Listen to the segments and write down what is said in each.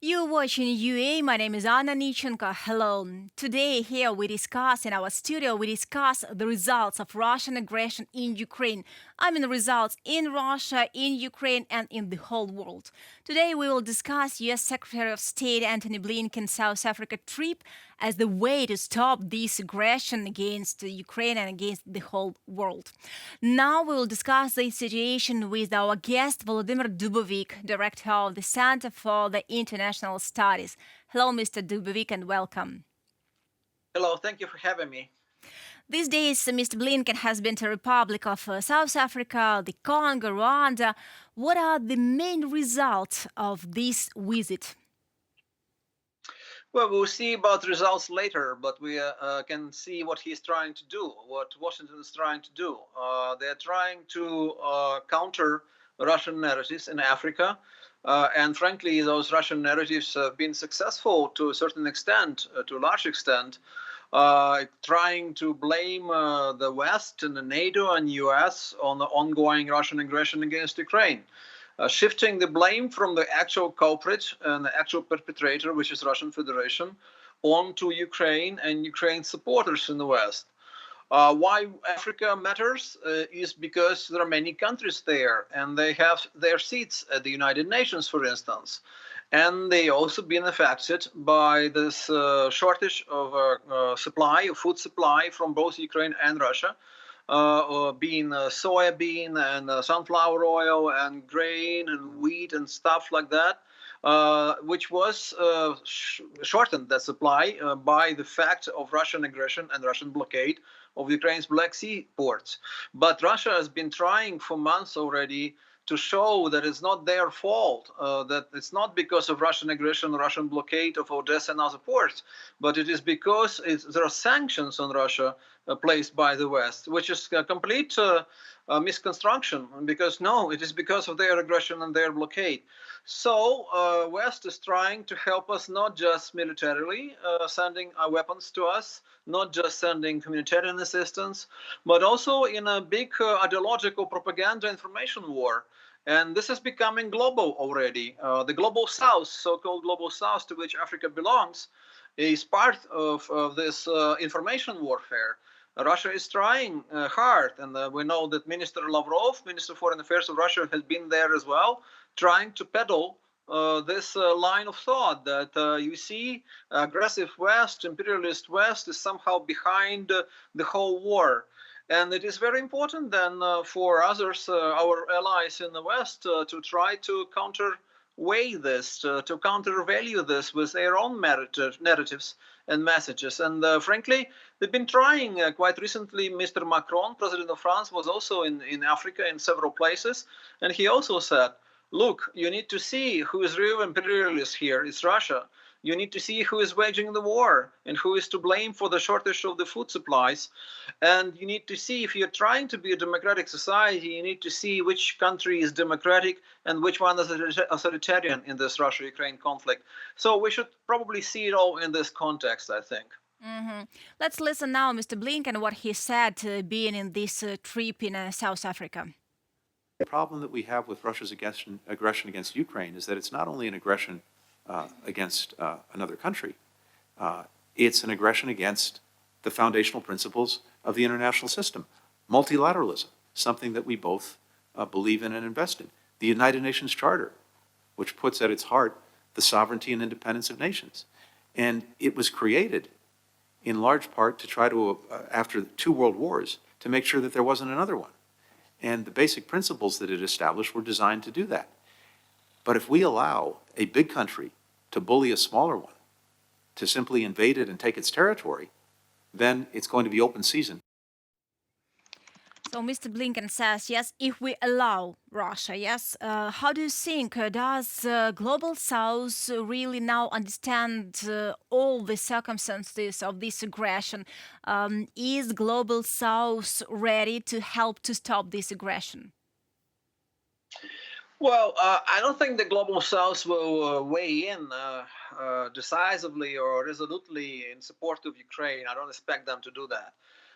You're watching UA. My name is Anna Nichenko. Hello. Today, here in our studio, we discuss the results of Russian aggression in Ukraine. I mean, the results in Russia, in Ukraine, and in the whole world. Today, we will discuss U.S. Secretary of State Antony Blinken South Africa trip as the way to stop this aggression against Ukraine and against the whole world. Now, we will discuss the situation with our guest, VOLODYMYR DUBOVYK, Director of the Center for the International Studies. Hello, Mr. Dubovik, and welcome. Hello, thank you for having me. These days, Mr. Blinken has been to Republic of South Africa, the Congo, Rwanda. What are the main results of this visit? Well, we'll see about the results later, but we can see what he's trying to do, what Washington is trying to do. They're trying to counter Russian narratives in Africa. And frankly, those Russian narratives have been successful to a certain extent, to a large extent, trying to blame the West and the NATO and US on the ongoing Russian aggression against Ukraine. Shifting the blame from the actual culprit and the actual perpetrator, which is Russian Federation, onto Ukraine and Ukraine supporters in the West. Why Africa matters is because there are many countries there, and they have their seats at the United Nations, for instance. And they also been affected by this shortage of food supply from both Ukraine and Russia. Being soybean and sunflower oil and grain and wheat and stuff like that, which was shortened, that supply, by the fact of Russian aggression and Russian blockade of Ukraine's Black Sea ports. But Russia has been trying for months already to show that it's not their fault, that it's not because of Russian aggression, Russian blockade of Odessa and other ports, but it is because there are sanctions on Russia placed by the West, which is a complete misconstruction, because no, it is because of their aggression and their blockade. So West is trying to help us not just militarily, sending weapons to us, not just sending humanitarian assistance, but also in a big ideological propaganda information war. And this is becoming global already. The global south, so-called global south, to which Africa belongs, is part of this information warfare. Russia is trying hard, and we know that Minister Lavrov, Minister of Foreign Affairs of Russia, has been there as well, trying to peddle this line of thought that you see, aggressive West, imperialist West is somehow behind the whole war. And it is very important then for others, our allies in the West, to try to counterweigh this, to countervalue this with their own narratives and messages. And frankly, they've been trying quite recently. Mr. Macron, president of France, was also in Africa in several places. And he also said, look, you need to see who is real imperialist here. It's Russia. You need to see who is waging the war and who is to blame for the shortage of the food supplies. And you need to see, if you're trying to be a democratic society, you need to see which country is democratic and which one is authoritarian in this Russia-Ukraine conflict. So we should probably see it all in this context, I think. Let's listen now, Mr. Blinken, what he said being in this trip in South Africa. The problem that we have with Russia's aggression against Ukraine is that it's not only an aggression against another country, it's an aggression against the foundational principles of the international system. Multilateralism, something that we both believe in and invest in. The United Nations Charter, which puts at its heart the sovereignty and independence of nations. And it was created in large part to try to, after 2 world wars, to make sure that there wasn't another one. And the basic principles that it established were designed to do that. But if we allow a big country to bully a smaller one, to simply invade it and take its territory, then it's going to be open season. So Mr. Blinken says, yes, if we allow Russia, yes. How do you think, does Global South really now understand all the circumstances of this aggression? Is Global South ready to help to stop this aggression? Well, I don't think the Global South will weigh in decisively or resolutely in support of Ukraine. I don't expect them to do that.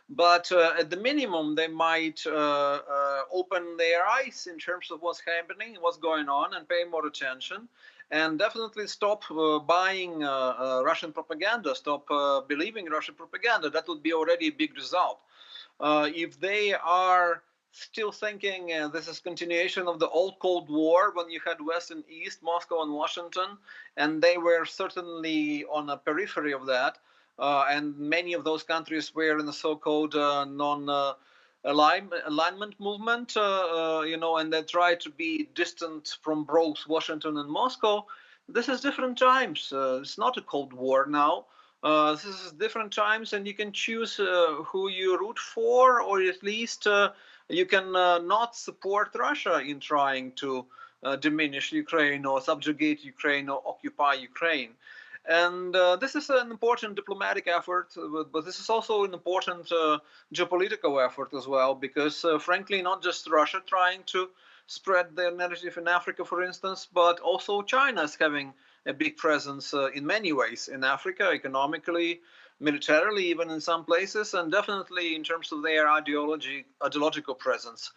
But at the minimum, they might open their eyes in terms of what's happening, what's going on, and pay more attention. and definitely stop buying Russian propaganda, stop believing Russian propaganda. That would be already a big result. If they are still thinking this is continuation of the old Cold War, when you had West and East, Moscow and Washington, and they were certainly on a periphery of that, and many of those countries were in the so-called alignment movement, and they try to be distant from both Washington and Moscow. This is different times. It's not a Cold War now. This is different times, and you can choose who you root for, or at least you can not support Russia in trying to diminish Ukraine or subjugate Ukraine or occupy Ukraine. And this is an important diplomatic effort, but this is also an important geopolitical effort as well, because frankly, not just Russia trying to spread their narrative in Africa, for instance, but also China is having a big presence in many ways in Africa, economically, militarily, even in some places, and definitely in terms of their ideological presence.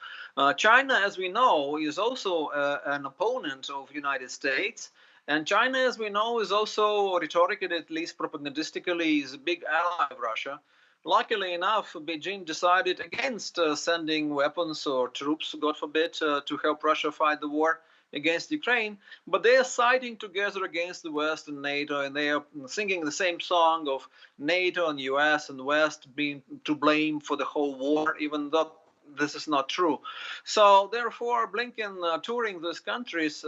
China, as we know, is also an opponent of the United States. And China, as we know, is also rhetorically, at least propagandistically, is a big ally of Russia. Luckily enough, Beijing decided against sending weapons or troops, God forbid, to help Russia fight the war against Ukraine. But they are siding together against the West and NATO, and they are singing the same song of NATO and US and West being to blame for the whole war, even though this is not true. So therefore, Blinken touring these countries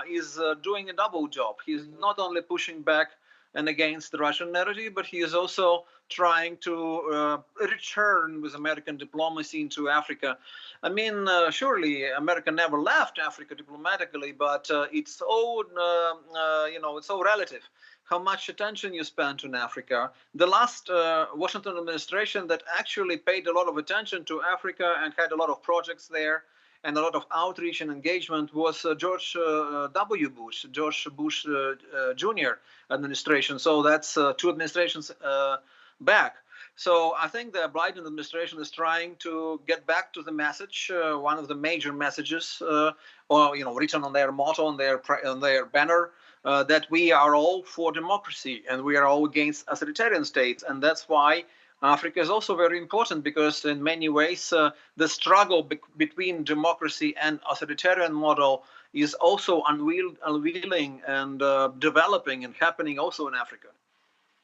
is doing a double job. He's not only pushing back and against the Russian narrative, but he is also trying to return with American diplomacy into Africa. I mean, surely America never left Africa diplomatically, but it's all, it's all relative. How much attention you spend on Africa. The last Washington administration that actually paid a lot of attention to Africa and had a lot of projects there and a lot of outreach and engagement was George W. Bush, George Bush Jr. administration. So that's 2 administrations back. So I think the Biden administration is trying to get back to the message, one of the major messages, written on their motto, on their banner, that we are all for democracy and we are all against authoritarian states. And that's why Africa is also very important, because in many ways the struggle between democracy and authoritarian model is also unveiling and developing and happening also in Africa.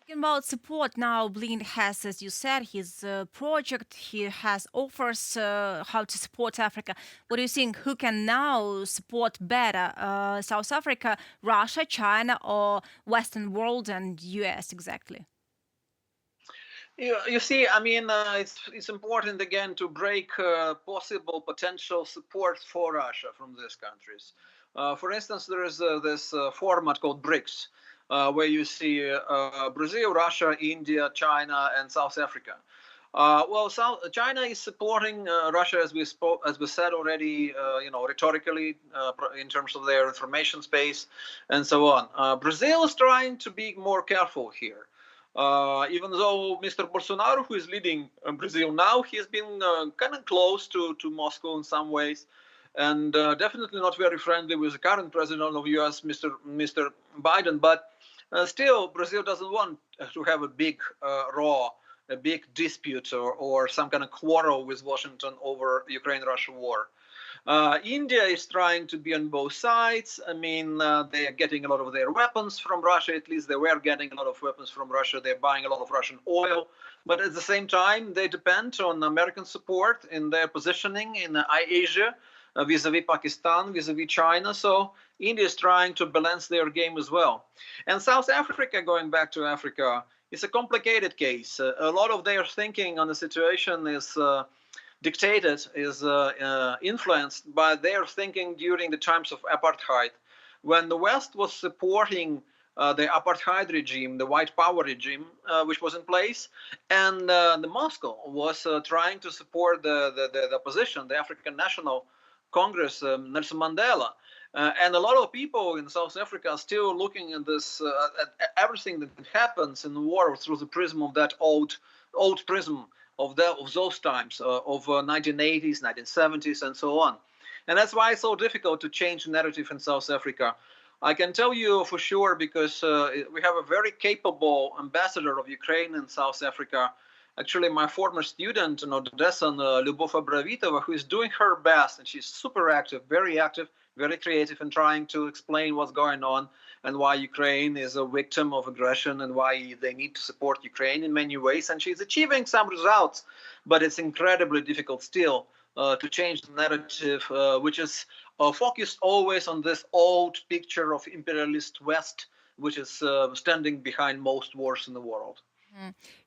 Talking about support now, Blinken has, as you said, his project. He has offers how to support Africa. What do you think? Who can now support better? South Africa, Russia, China, or Western world and US exactly? You see, I mean, it's important again to break possible potential support for Russia from these countries. For instance, there is this format called BRICS, where you see Brazil, Russia, India, China, and South Africa. China is supporting Russia, as we said already, rhetorically, in terms of their information space, and so on. Brazil is trying to be more careful here. Even though Mr. Bolsonaro, who is leading Brazil now, he has been kind of close to Moscow in some ways, and definitely not very friendly with the current president of US, Mr. Biden. But still, Brazil doesn't want to have a big a big dispute or some kind of quarrel with Washington over Ukraine-Russia war. India is trying to be on both sides. I mean, they are getting a lot of their weapons from Russia. At least they were getting a lot of weapons from Russia. They're buying a lot of Russian oil. But at the same time, they depend on American support in their positioning in Asia, vis-a-vis Pakistan, vis-a-vis China. So India is trying to balance their game as well. And South Africa, going back to Africa, is a complicated case. A lot of their thinking on the situation is dictated, is influenced by their thinking during the times of apartheid, when the West was supporting the apartheid regime, the white power regime, which was in place, and the Moscow was trying to support the opposition, the African National Congress, Nelson Mandela. And a lot of people in South Africa are still looking at this, at everything that happens in the war through the prism of that old prism of those times, of 1980s, 1970s, and so on. And that's why it's so difficult to change the narrative in South Africa. I can tell you for sure because we have a very capable ambassador of Ukraine in South Africa. Actually, my former student, Odessa, Lyubov Abravitova, who is doing her best, and she's super active, very creative in trying to explain what's going on and why Ukraine is a victim of aggression and why they need to support Ukraine in many ways. And she's achieving some results, but it's incredibly difficult still to change the narrative, which is focused always on this old picture of imperialist West, which is standing behind most wars in the world.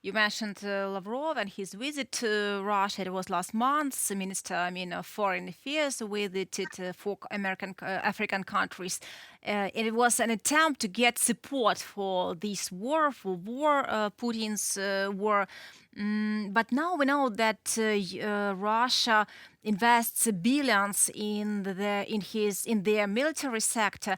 You mentioned Lavrov and his visit to Russia. It was last month. The minister, of Foreign Affairs, visited four African countries. It was an attempt to get support for this war, Putin's war. But now we know that Russia invests billions in their military sector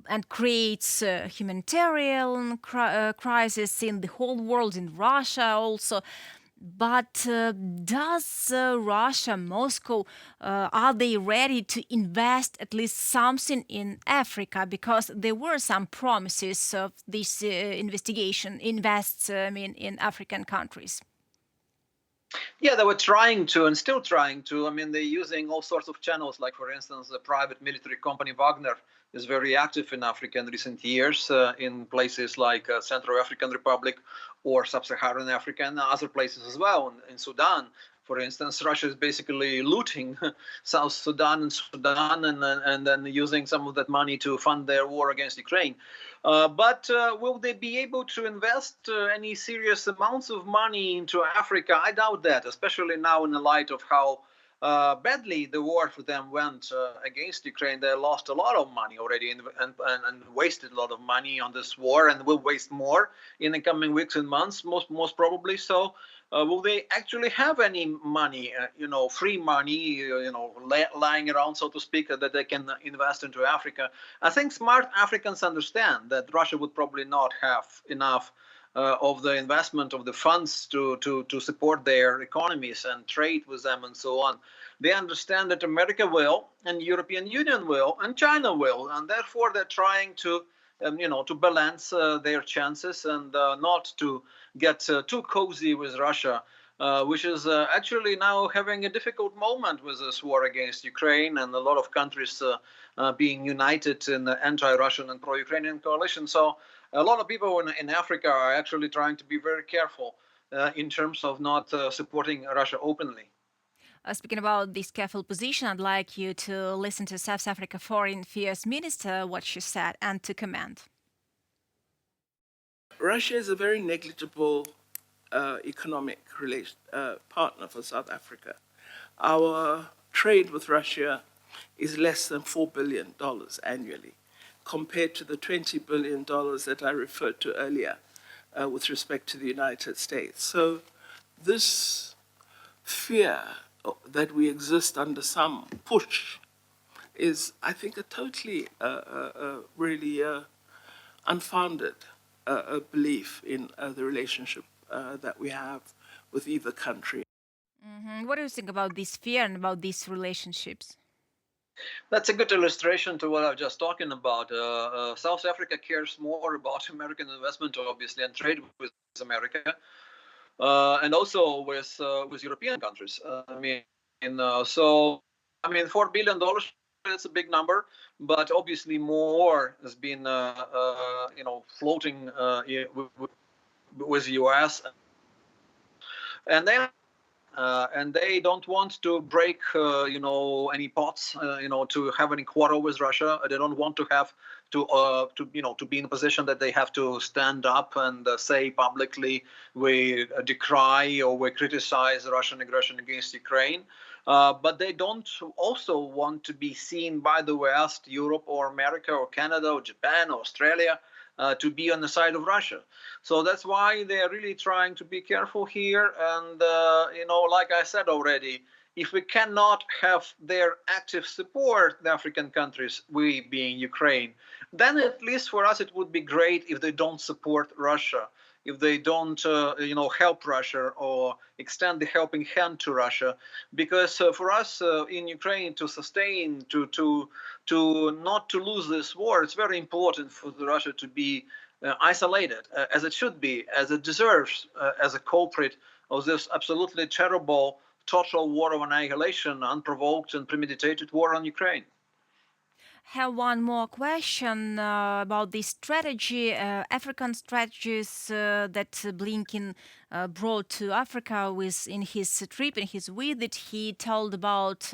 and creates humanitarian crisis in the whole world, in Russia also. But does Russia, Moscow, are they ready to invest at least something in Africa? Because there were some promises of this in African countries. Yeah, they were trying to and still trying to. I mean, they're using all sorts of channels, like, for instance, the private military company Wagner is very active in Africa in recent years, in places like Central African Republic or Sub-Saharan Africa and other places as well. In Sudan, for instance, Russia is basically looting South Sudan and then using some of that money to fund their war against Ukraine. But will they be able to invest any serious amounts of money into Africa? I doubt that, especially now in the light of how badly the war for them went against Ukraine. They lost a lot of money already and wasted a lot of money on this war, and will waste more in the coming weeks and months, most probably. So will they actually have any money, free money, lying around, so to speak, that they can invest into Africa? I think smart Africans understand that Russia would probably not have enough of the investment of the funds to support their economies and trade with them and so on. They understand that America will, and European Union will, and China will, and therefore they're trying to to balance their chances and not to get too cozy with Russia, which is actually now having a difficult moment with this war against Ukraine, and a lot of countries being united in the anti-Russian and pro-Ukrainian coalition. So a lot of people in Africa are actually trying to be very careful in terms of not supporting Russia openly. Speaking about this careful position, I'd like you to listen to South Africa Foreign Affairs Minister, what she said, and to comment. Russia is a very negligible economic partner for South Africa. Our trade with Russia is less than $4 billion annually, compared to the $20 billion that I referred to earlier with respect to the United States. So this fear that we exist under some push is, I think, a totally, really unfounded belief in the relationship that we have with either country. What do you think about this fear and about these relationships? That's a good illustration to what I was just talking about. South Africa cares more about American investment, obviously, and trade with America, and also with European countries. $4 billion, that's a big number, but obviously more has been floating with the US, and they don't want to break any pots, to have any quarrel with Russia. They don't want to have to be in a position that they have to stand up and say publicly we decry or we criticize Russian aggression against Ukraine. But they don't also want to be seen by the West, Europe or America or Canada or Japan or Australia to be on the side of Russia. So that's why they're really trying to be careful here. And, like I said already, if we cannot have their active support, the African countries, we being Ukraine, then at least for us it would be great if they don't support Russia if they don't, help Russia or extend the helping hand to Russia. Because for us in Ukraine to sustain, to not to lose this war, it's very important for Russia to be isolated, as it should be, as it deserves, as a culprit of this absolutely terrible total war of annihilation, unprovoked and premeditated war on Ukraine. Have one more question about the strategy, African strategies that Blinken brought to Africa in his trip, in his visit. He told about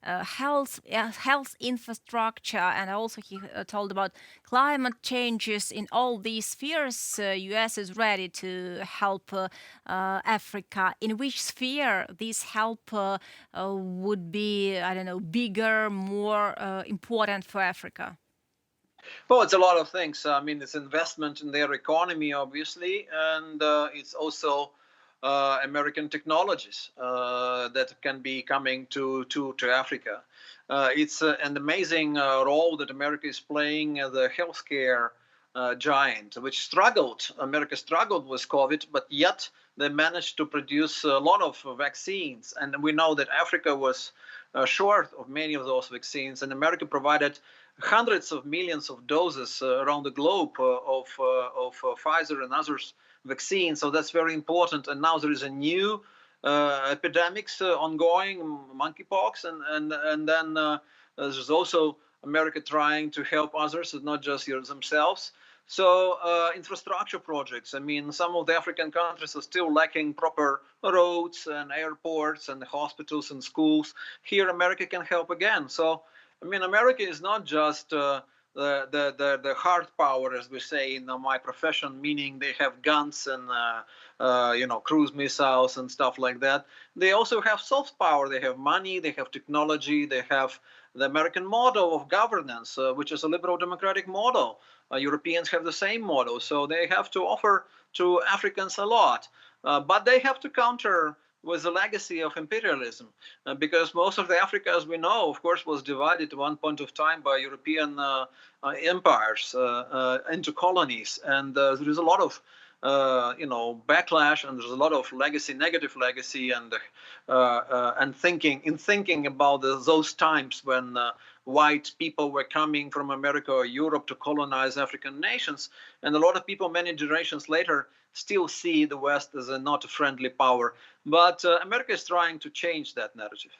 health infrastructure, and also he told about climate changes. In all these spheres, U.S. is ready to help Africa. In which sphere this help would be, I don't know, bigger, more important for Africa? Well, it's a lot of things. I mean, it's investment in their economy, obviously, and it's also American technologies that can be coming to Africa. It's an amazing role that America is playing as a healthcare giant, which struggled. America struggled with COVID, but yet they managed to produce a lot of vaccines. And we know that Africa was short of many of those vaccines, and America provided hundreds of millions of doses around the globe of Pfizer and others vaccines. So that's very important. And now there is a new epidemics ongoing, monkeypox, and then there's also America trying to help others, not just themselves. So infrastructure projects. I mean, some of the African countries are still lacking proper roads and airports and hospitals and schools. Here, America can help again. So, I mean, America is not just the hard power, as we say in my profession, meaning they have guns and cruise missiles and stuff like that. They also have soft power. They have money. They have technology. They have the American model of governance, which is a liberal democratic model. Europeans have the same model, so they have to offer to Africans a lot. But they have to counter with the legacy of imperialism, because most of the Africa, as we know, of course, was divided at one point of time by European empires into colonies, and there is a lot of backlash, and there's a lot of legacy, negative legacy, and thinking about those times when white people were coming from America or Europe to colonize African nations, and a lot of people many generations later still see the West as not a friendly power. But America is trying to change that narrative.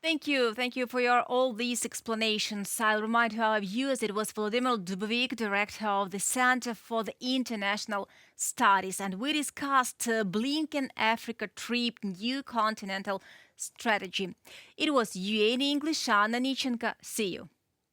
Thank you for all these explanations. I'll remind our viewers it was Volodymyr Dubovyk, director of the Center for the International Studies, and we discussed Blinken Africa trip, new continental strategy. It was UATV English, Anna Nichenko. See you.